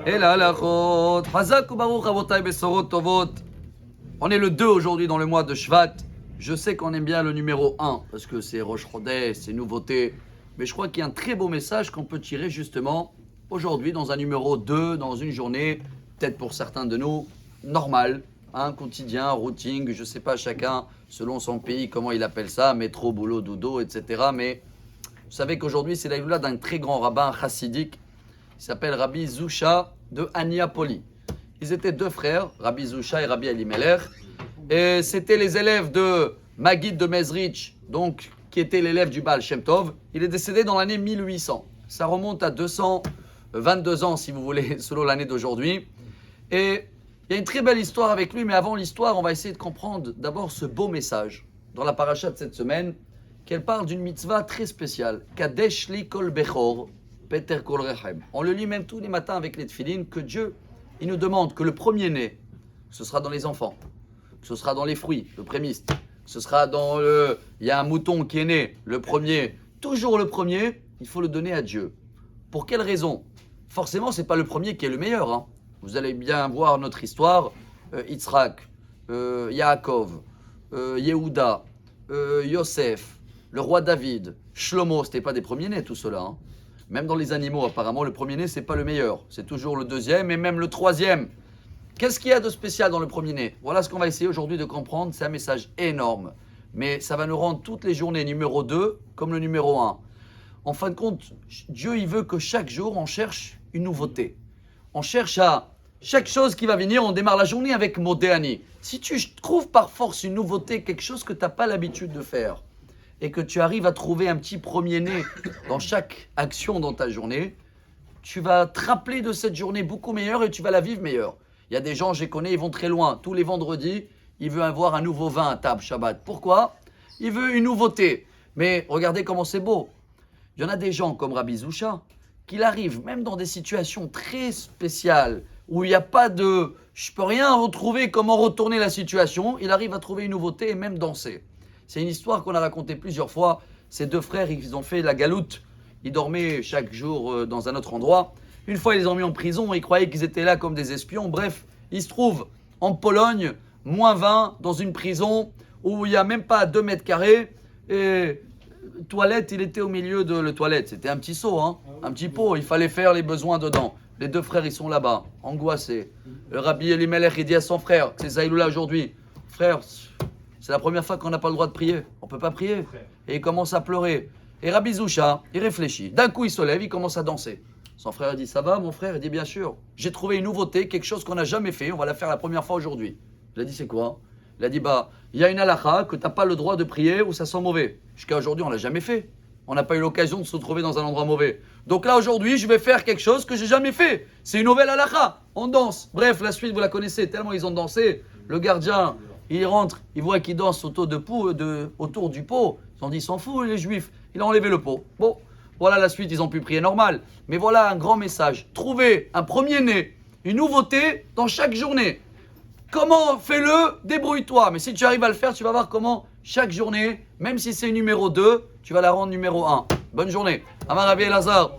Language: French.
Et la halachot. Hazak ou baruch avotay besorot tovot. On est le 2 aujourd'hui dans le mois de Shvat. Je sais qu'on aime bien le numéro 1 parce que c'est Rosh Chodesh, c'est nouveauté. Mais je crois qu'il y a un très beau message qu'on peut tirer justement aujourd'hui dans un numéro 2, dans une journée, peut-être pour certains de nous, normal, quotidien, routine, je ne sais pas chacun selon son pays comment il appelle ça, métro, boulot, dodo, etc. Mais vous savez qu'aujourd'hui c'est la d'un très grand rabbin chassidique, il s'appelle Rabbi Zusha de Aniapoli. Ils étaient deux frères, Rabbi Zusha et Rabbi Elimelech, et c'était les élèves de Maguid de Mezrich, donc qui était l'élève du Baal Shem Tov. Il est décédé dans l'année 1800. Ça remonte à 222 ans, si vous voulez, selon l'année d'aujourd'hui. Et il y a une très belle histoire avec lui, mais avant l'histoire, on va essayer de comprendre d'abord ce beau message dans la paracha de cette semaine, qu'elle parle d'une mitzvah très spéciale. Kadesh li kol bechor, Peter kol rechem. On le lit même tous les matins avec les tefilines, que Dieu, il nous demande que le premier-né, ce sera dans les enfants, que ce sera dans les fruits, le prémiste, ce sera dans le... Il y a un mouton qui est né, le premier, toujours le premier, il faut le donner à Dieu. Pour quelle raison? Forcément, ce n'est pas le premier qui est le meilleur. Vous allez bien voir notre histoire, Yitzhak, Yaakov, Yehuda, Yosef, le roi David, Shlomo, ce n'était pas des premiers-nés tout cela. Même dans les animaux, apparemment, le premier-né, ce n'est pas le meilleur. C'est toujours le deuxième et même le troisième. Qu'est-ce qu'il y a de spécial dans le premier-né? Voilà ce qu'on va essayer aujourd'hui de comprendre. C'est un message énorme. Mais ça va nous rendre toutes les journées numéro 2 comme le numéro 1. En fin de compte, Dieu, il veut que chaque jour, on cherche une nouveauté. On cherche à... Chaque chose qui va venir, on démarre la journée avec Modéani. Si tu trouves par force une nouveauté, quelque chose que tu n'as pas l'habitude de faire, et que tu arrives à trouver un petit premier-né dans chaque action dans ta journée, tu vas te rappeler de cette journée beaucoup meilleure et tu vas la vivre meilleure. Il y a des gens, je les connais, ils vont très loin. Tous les vendredis, ils veulent avoir un nouveau vin à table Shabbat. Pourquoi? Il veut une nouveauté. Mais regardez comment c'est beau. Il y en a des gens comme Rabbi Zusha, qu'il arrive, même dans des situations très spéciales, où il n'y a pas de... Je ne peux rien retrouver comment retourner la situation, il arrive à trouver une nouveauté et même danser. C'est une histoire qu'on a racontée plusieurs fois. Ces deux frères, ils ont fait la galoute. Ils dormaient chaque jour dans un autre endroit. Une fois, ils les ont mis en prison. Ils croyaient qu'ils étaient là comme des espions. Bref, ils se trouvent en Pologne, moins 20, dans une prison où il n'y a même pas 2 mètres carrés. Et toilette, il était au milieu de la toilette. C'était un petit seau, un petit pot. Il fallait faire les besoins dedans. Les deux frères, ils sont là-bas, angoissés. Le Rabbi Elimelech, il dit à son frère, c'est Zaïloula aujourd'hui, frère, c'est la première fois qu'on n'a pas le droit de prier. On ne peut pas prier. Et il commence à pleurer. Et Rabbi Zusha, il réfléchit. D'un coup, il se lève, il commence à danser. Son frère dit, ça va mon frère? Il dit, bien sûr. J'ai trouvé une nouveauté, quelque chose qu'on n'a jamais fait. On va la faire la première fois aujourd'hui. Il a dit, c'est quoi? Il a dit, il y a une halakha que tu n'as pas le droit de prier ou ça sent mauvais. Jusqu'à aujourd'hui, on ne l'a jamais fait. On n'a pas eu l'occasion de se retrouver dans un endroit mauvais. Donc là, aujourd'hui, je vais faire quelque chose que j'ai jamais fait. C'est une nouvelle halakha. On danse. Bref, la suite, vous la connaissez. Tellement ils ont dansé. Le gardien, il rentre, il voit qu'ils dansent autour du pot. Ils ont dit, ils s'en foutent, les juifs. Il a enlevé le pot. Bon, voilà la suite, ils ont pu prier normal. Mais voilà un grand message. Trouvez un premier-né, une nouveauté dans chaque journée. Comment? Fais-le, débrouille-toi. Mais si tu arrives à le faire, tu vas voir comment chaque journée, même si c'est numéro 2, tu vas la rendre numéro 1. Bonne journée. Amar Rabbi Elazar.